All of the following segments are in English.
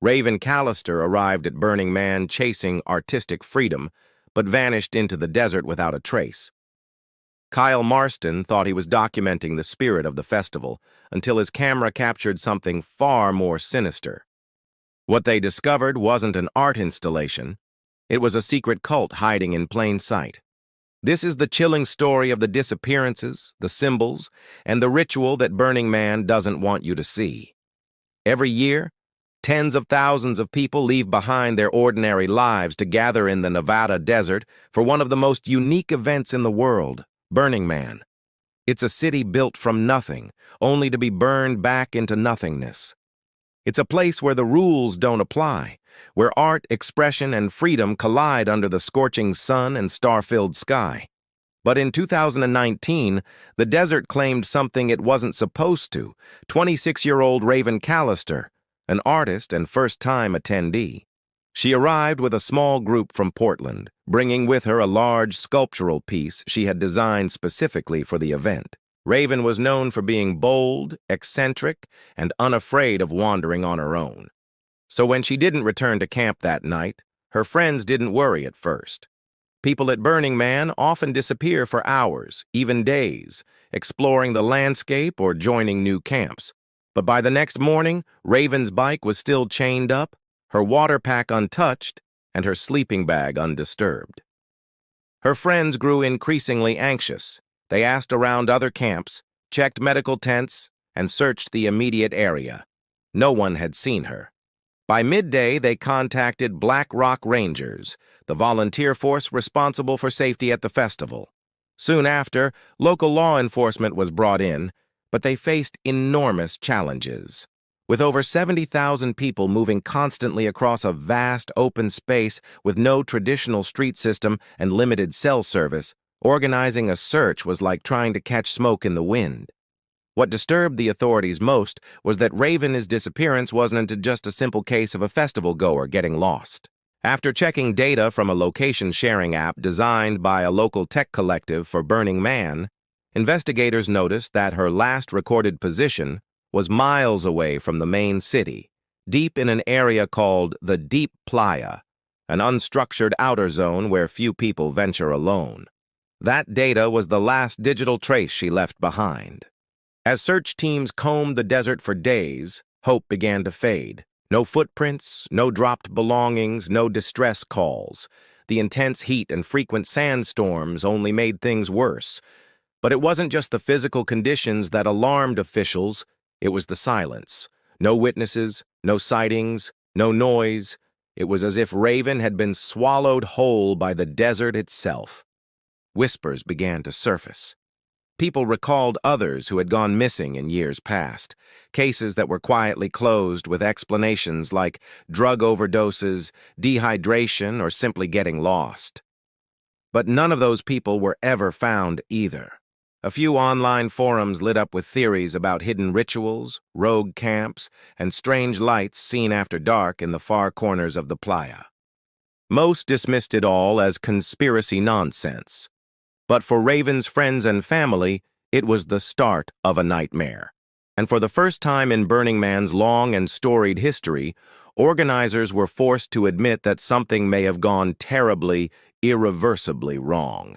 Raven Callister arrived at Burning Man chasing artistic freedom, but vanished into the desert without a trace. Kyle Marston thought he was documenting the spirit of the festival until his camera captured something far more sinister. What they discovered wasn't an art installation. It was a secret cult hiding in plain sight. This is the chilling story of the disappearances, the symbols, and the ritual that Burning Man doesn't want you to see. Every year, tens of thousands of people leave behind their ordinary lives to gather in the Nevada desert for one of the most unique events in the world, Burning Man. It's a city built from nothing, only to be burned back into nothingness. It's a place where the rules don't apply, where art, expression, and freedom collide under the scorching sun and star-filled sky. But in 2019, the desert claimed something it wasn't supposed to. 26-year-old Raven Callister, an artist and first-time attendee. She arrived with a small group from Portland, bringing with her a large sculptural piece she had designed specifically for the event. Raven was known for being bold, eccentric, and unafraid of wandering on her own. So when she didn't return to camp that night, her friends didn't worry at first. People at Burning Man often disappear for hours, even days, exploring the landscape or joining new camps. But by the next morning, Raven's bike was still chained up, her water pack untouched, and her sleeping bag undisturbed. Her friends grew increasingly anxious. They asked around other camps, checked medical tents, and searched the immediate area. No one had seen her. By midday, they contacted Black Rock Rangers, the volunteer force responsible for safety at the festival. Soon after, local law enforcement was brought in, but they faced enormous challenges. With over 70,000 people moving constantly across a vast open space with no traditional street system and limited cell service, organizing a search was like trying to catch smoke in the wind. What disturbed the authorities most was that Raven's disappearance wasn't just a simple case of a festival goer getting lost. After checking data from a location-sharing app designed by a local tech collective for Burning Man, investigators noticed that her last recorded position was miles away from the main city, deep in an area called the Deep Playa, an unstructured outer zone where few people venture alone. That data was the last digital trace she left behind. As search teams combed the desert for days, hope began to fade. No footprints, no dropped belongings, no distress calls. The intense heat and frequent sandstorms only made things worse. But it wasn't just the physical conditions that alarmed officials, it was the silence. No witnesses, no sightings, no noise. It was as if Raven had been swallowed whole by the desert itself. Whispers began to surface. People recalled others who had gone missing in years past, cases that were quietly closed with explanations like drug overdoses, dehydration, or simply getting lost. But none of those people were ever found either. A few online forums lit up with theories about hidden rituals, rogue camps, and strange lights seen after dark in the far corners of the Playa. Most dismissed it all as conspiracy nonsense. But for Raven's friends and family, it was the start of a nightmare. And for the first time in Burning Man's long and storied history, organizers were forced to admit that something may have gone terribly, irreversibly wrong.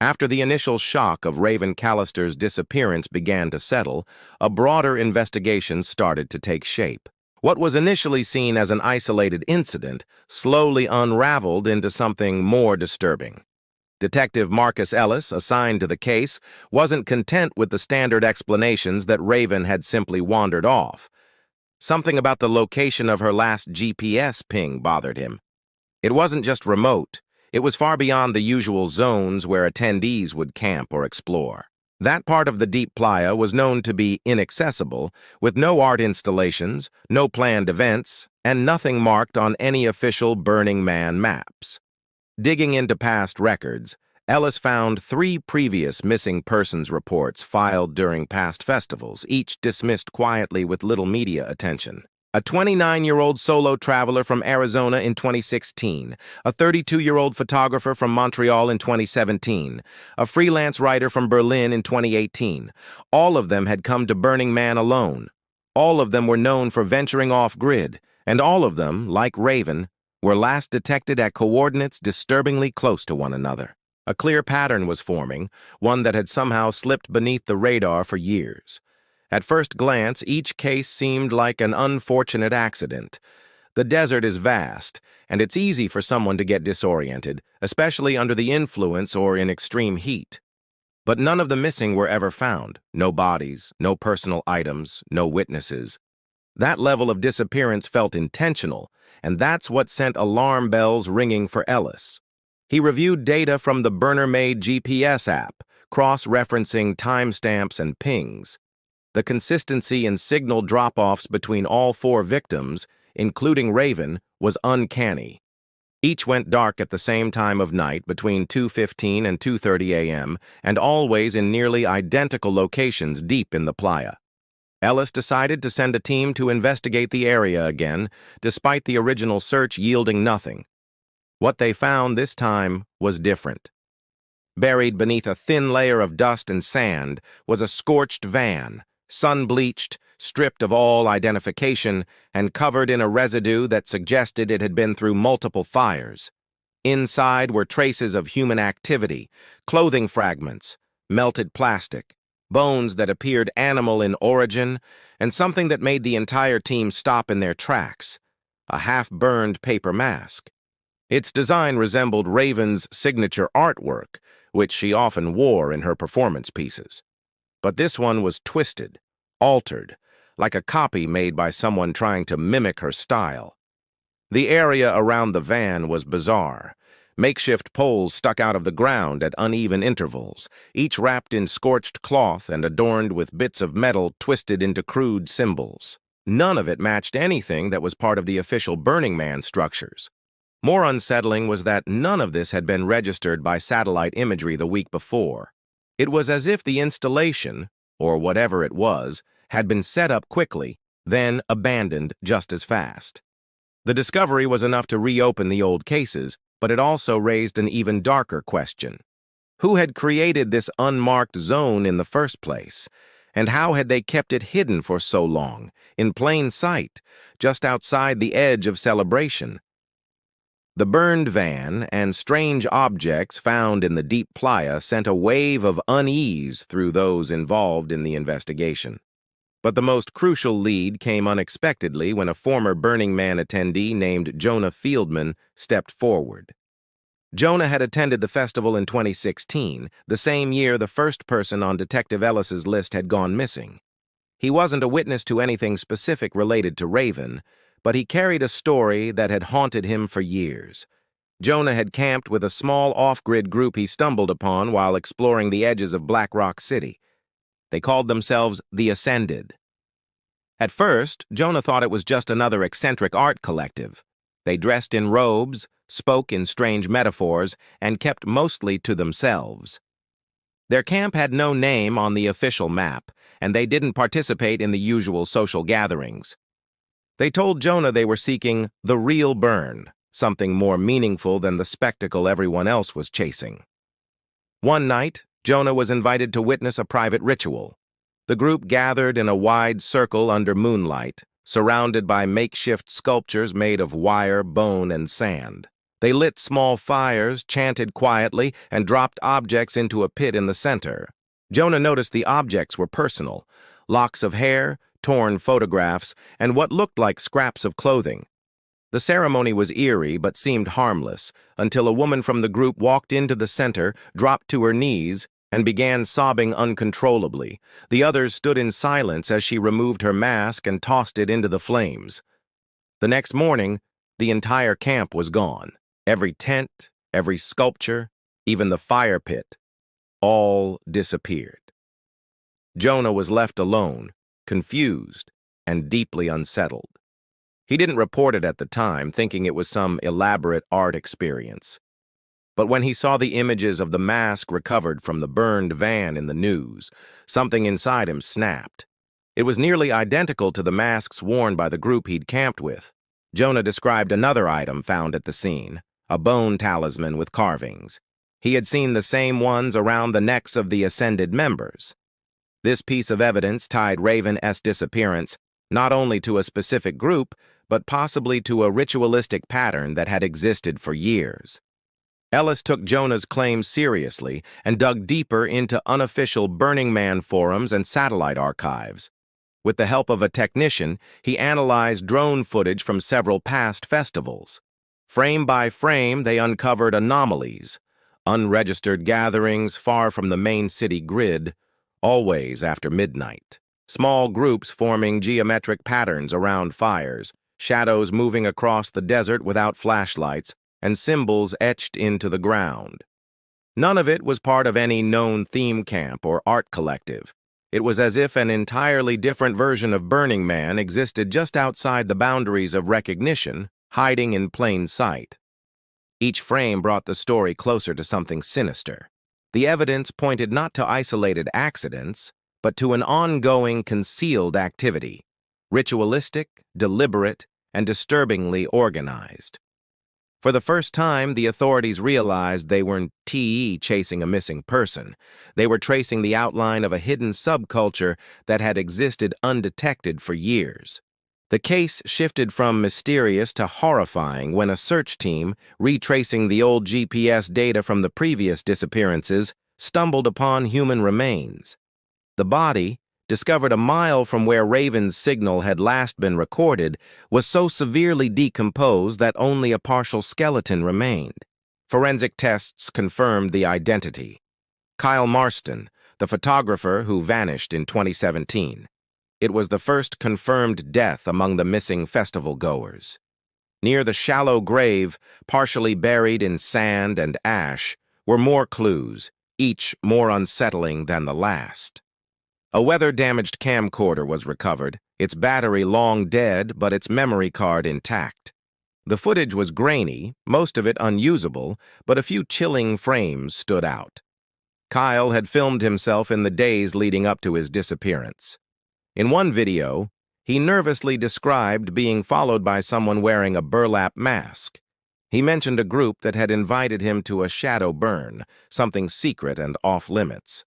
After the initial shock of Raven Callister's disappearance began to settle, a broader investigation started to take shape. What was initially seen as an isolated incident slowly unraveled into something more disturbing. Detective Marcus Ellis, assigned to the case, wasn't content with the standard explanations that Raven had simply wandered off. Something about the location of her last GPS ping bothered him. It wasn't just remote. It was far beyond the usual zones where attendees would camp or explore. That part of the Deep Playa was known to be inaccessible, with no art installations, no planned events, and nothing marked on any official Burning Man maps. Digging into past records, Ellis found 3 previous missing persons reports filed during past festivals, each dismissed quietly with little media attention. A 29-year-old solo traveler from Arizona in 2016, a 32-year-old photographer from Montreal in 2017, a freelance writer from Berlin in 2018. All of them had come to Burning Man alone. All of them were known for venturing off-grid, And all of them, like Raven, were last detected at coordinates disturbingly close to one another. A clear pattern was forming, one that had somehow slipped beneath the radar for years. At first glance, each case seemed like an unfortunate accident. The desert is vast, and it's easy for someone to get disoriented, especially under the influence or in extreme heat. But none of the missing were ever found. No bodies, no personal items, no witnesses. That level of disappearance felt intentional, and that's what sent alarm bells ringing for Ellis. He reviewed data from the burner-made GPS app, cross-referencing timestamps and pings. The consistency in signal drop-offs between all four victims, including Raven, was uncanny. Each went dark at the same time of night between 2:15 and 2:30 a.m., and always in nearly identical locations deep in the Playa. Ellis decided to send a team to investigate the area again, despite the original search yielding nothing. What they found this time was different. Buried beneath a thin layer of dust and sand was a scorched van, sun-bleached, stripped of all identification, and covered in a residue that suggested it had been through multiple fires. Inside were traces of human activity, clothing fragments, melted plastic, bones that appeared animal in origin, and something that made the entire team stop in their tracks: a half-burned paper mask. Its design resembled Raven's signature artwork, which she often wore in her performance pieces. But this one was twisted, altered, like a copy made by someone trying to mimic her style. The area around the van was bizarre. Makeshift poles stuck out of the ground at uneven intervals, each wrapped in scorched cloth and adorned with bits of metal twisted into crude symbols. None of it matched anything that was part of the official Burning Man structures. More unsettling was that none of this had been registered by satellite imagery the week before. It was as if the installation, or whatever it was, had been set up quickly, then abandoned just as fast. The discovery was enough to reopen the old cases, but it also raised an even darker question. Who had created this unmarked zone in the first place? And how had they kept it hidden for so long, in plain sight, just outside the edge of celebration? The burned van and strange objects found in the deep Playa sent a wave of unease through those involved in the investigation. But the most crucial lead came unexpectedly when a former Burning Man attendee named Jonah Fieldman stepped forward. Jonah had attended the festival in 2016, the same year the first person on Detective Ellis's list had gone missing. He wasn't a witness to anything specific related to Raven, but he carried a story that had haunted him for years. Jonah had camped with a small off-grid group he stumbled upon while exploring the edges of Black Rock City. They called themselves the Ascended. At first, Jonah thought it was just another eccentric art collective. They dressed in robes, spoke in strange metaphors, and kept mostly to themselves. Their camp had no name on the official map, and they didn't participate in the usual social gatherings. They told Jonah they were seeking the real burn, something more meaningful than the spectacle everyone else was chasing. One night, Jonah was invited to witness a private ritual. The group gathered in a wide circle under moonlight, surrounded by makeshift sculptures made of wire, bone, and sand. They lit small fires, chanted quietly, and dropped objects into a pit in the center. Jonah noticed the objects were personal: locks of hair, torn photographs, and what looked like scraps of clothing. The ceremony was eerie but seemed harmless, until a woman from the group walked into the center, dropped to her knees, and began sobbing uncontrollably. The others stood in silence as she removed her mask and tossed it into the flames. The next morning, the entire camp was gone. Every tent, every sculpture, even the fire pit, all disappeared. Jonah was left alone, confused, and deeply unsettled. He didn't report it at the time, thinking it was some elaborate art experience. But when he saw the images of the mask recovered from the burned van in the news, something inside him snapped. It was nearly identical to the masks worn by the group he'd camped with. Jonah described another item found at the scene, a bone talisman with carvings. He had seen the same ones around the necks of the Ascended members. This piece of evidence tied Raven's disappearance not only to a specific group, but possibly to a ritualistic pattern that had existed for years. Ellis took Jonah's claims seriously and dug deeper into unofficial Burning Man forums and satellite archives. With the help of a technician, he analyzed drone footage from several past festivals. Frame by frame, they uncovered anomalies, unregistered gatherings far from the main city grid, always after midnight. Small groups forming geometric patterns around fires, shadows moving across the desert without flashlights, and symbols etched into the ground. None of it was part of any known theme camp or art collective. It was as if an entirely different version of Burning Man existed just outside the boundaries of recognition, hiding in plain sight. Each frame brought the story closer to something sinister. The evidence pointed not to isolated accidents, but to an ongoing, concealed activity, ritualistic, deliberate, and disturbingly organized. For the first time, the authorities realized they weren't chasing a missing person. They were tracing the outline of a hidden subculture that had existed undetected for years. The case shifted from mysterious to horrifying when a search team, retracing the old GPS data from the previous disappearances, stumbled upon human remains. The body, discovered a mile from where Raven's signal had last been recorded, was so severely decomposed that only a partial skeleton remained. Forensic tests confirmed the identity. Kyle Marston, the photographer who vanished in 2017. It was the first confirmed death among the missing festival goers. Near the shallow grave, partially buried in sand and ash, were more clues, each more unsettling than the last. A weather-damaged camcorder was recovered, its battery long dead but its memory card intact. The footage was grainy, most of it unusable, but a few chilling frames stood out. Kyle had filmed himself in the days leading up to his disappearance. In one video, he nervously described being followed by someone wearing a burlap mask. He mentioned a group that had invited him to a shadow burn, something secret and off-limits.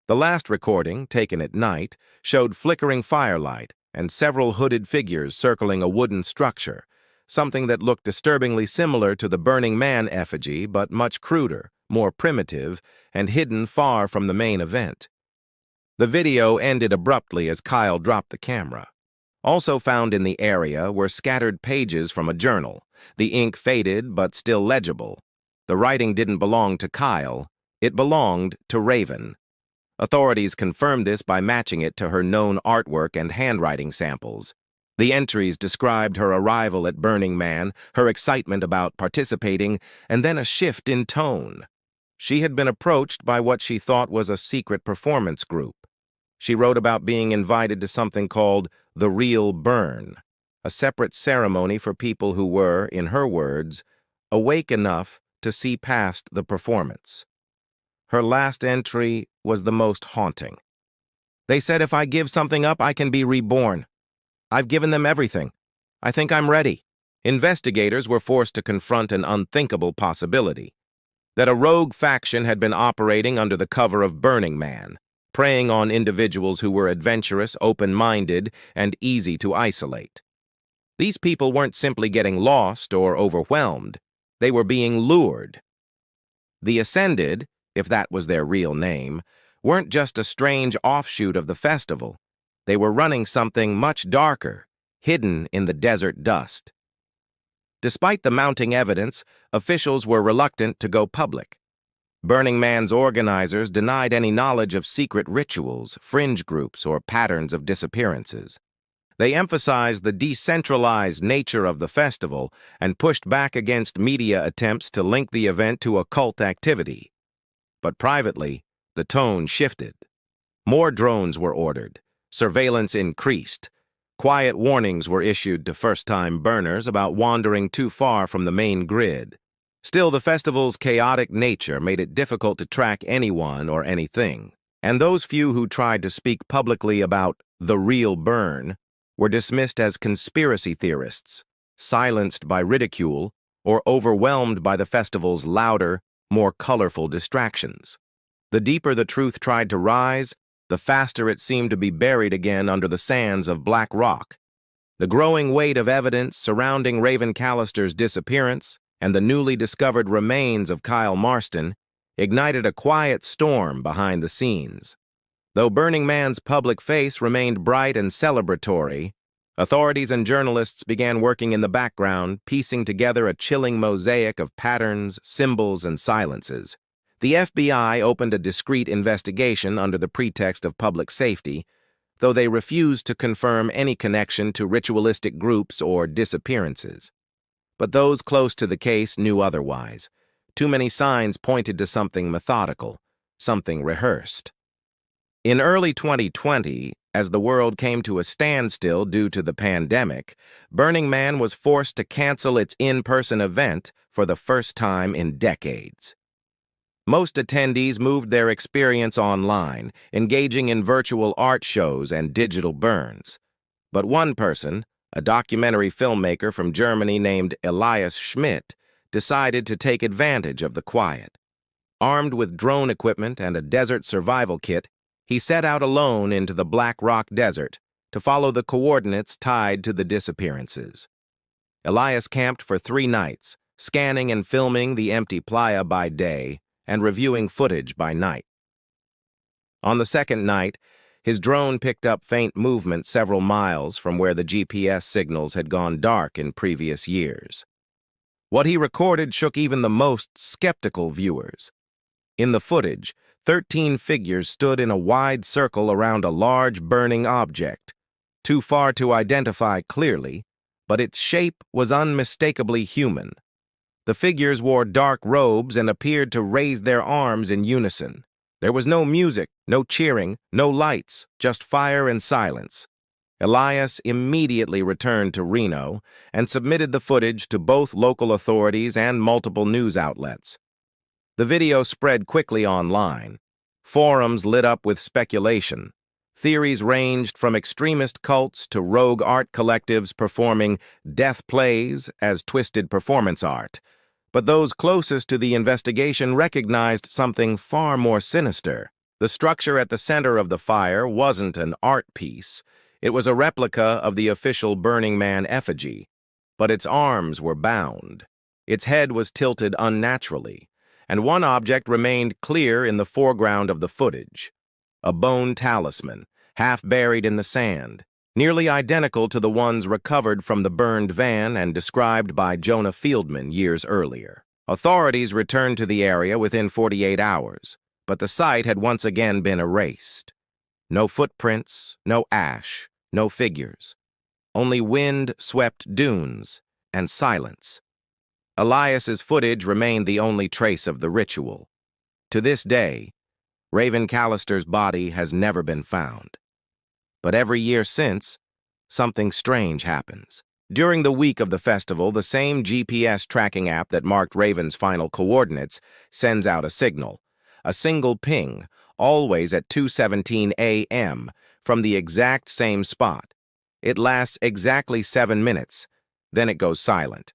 The last recording, taken at night, showed flickering firelight and several hooded figures circling a wooden structure, something that looked disturbingly similar to the Burning Man effigy but much cruder, more primitive, and hidden far from the main event. The video ended abruptly as Kyle dropped the camera. Also found in the area were scattered pages from a journal, the ink faded but still legible. The writing didn't belong to Kyle, it belonged to Raven. Authorities confirmed this by matching it to her known artwork and handwriting samples. The entries described her arrival at Burning Man, her excitement about participating, and then a shift in tone. She had been approached by what she thought was a secret performance group. She wrote about being invited to something called the Real Burn, a separate ceremony for people who were, in her words, awake enough to see past the performance. Her last entry was the most haunting. They said if I give something up, I can be reborn. I've given them everything. I think I'm ready. Investigators were forced to confront an unthinkable possibility, that a rogue faction had been operating under the cover of Burning Man, preying on individuals who were adventurous, open-minded, and easy to isolate. These people weren't simply getting lost or overwhelmed. They were being lured. The Ascended, if that was their real name, weren't just a strange offshoot of the festival. They were running something much darker, hidden in the desert dust. Despite the mounting evidence, officials were reluctant to go public. Burning Man's organizers denied any knowledge of secret rituals, fringe groups, or patterns of disappearances. They emphasized the decentralized nature of the festival and pushed back against media attempts to link the event to occult activity. But privately, the tone shifted. More drones were ordered, surveillance increased, quiet warnings were issued to first-time burners about wandering too far from the main grid. Still, the festival's chaotic nature made it difficult to track anyone or anything, and those few who tried to speak publicly about the real burn were dismissed as conspiracy theorists, silenced by ridicule, or overwhelmed by the festival's louder, more colorful distractions. The deeper the truth tried to rise, the faster it seemed to be buried again under the sands of black rock. The growing weight of evidence surrounding Raven Callister's disappearance and the newly discovered remains of Kyle Marston ignited a quiet storm behind the scenes. Though Burning Man's public face remained bright and celebratory, authorities and journalists began working in the background, piecing together a chilling mosaic of patterns, symbols, and silences. The FBI opened a discreet investigation under the pretext of public safety, though they refused to confirm any connection to ritualistic groups or disappearances. But those close to the case knew otherwise. Too many signs pointed to something methodical, something rehearsed. In early 2020, as the world came to a standstill due to the pandemic, Burning Man was forced to cancel its in-person event for the first time in decades. Most attendees moved their experience online, engaging in virtual art shows and digital burns. But one person, a documentary filmmaker from Germany named Elias Schmidt, decided to take advantage of the quiet. Armed with drone equipment and a desert survival kit, he set out alone into the Black Rock Desert to follow the coordinates tied to the disappearances. Elias camped for 3 nights, scanning and filming the empty Playa by day and reviewing footage by night. On the second night, his drone picked up faint movement several miles from where the GPS signals had gone dark in previous years. What he recorded shook even the most skeptical viewers. In the footage, 13 figures stood in a wide circle around a large burning object, too far to identify clearly, but its shape was unmistakably human. The figures wore dark robes and appeared to raise their arms in unison. There was no music, no cheering, no lights, just fire and silence. Elias immediately returned to Reno and submitted the footage to both local authorities and multiple news outlets. The video spread quickly online. Forums lit up with speculation. Theories ranged from extremist cults to rogue art collectives performing death plays as twisted performance art. But those closest to the investigation recognized something far more sinister. The structure at the center of the fire wasn't an art piece. It was a replica of the official Burning Man effigy, but its arms were bound. Its head was tilted unnaturally, and one object remained clear in the foreground of the footage. A bone talisman, half buried in the sand, nearly identical to the ones recovered from the burned van and described by Jonah Fieldman years earlier. Authorities returned to the area within 48 hours, but the site had once again been erased. No footprints, no ash, no figures. Only wind-swept dunes and silence. Elias's footage remained the only trace of the ritual. To this day, Raven Callister's body has never been found. But every year since, something strange happens. During the week of the festival, the same GPS tracking app that marked Raven's final coordinates sends out a signal. A single ping, always at 2:17 a.m., from the exact same spot. It lasts exactly 7 minutes, then it goes silent.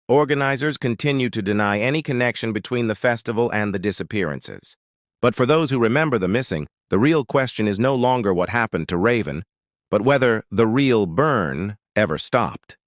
Organizers continue to deny any connection between the festival and the disappearances. But for those who remember the missing, the real question is no longer what happened to Raven, but whether the real burn ever stopped.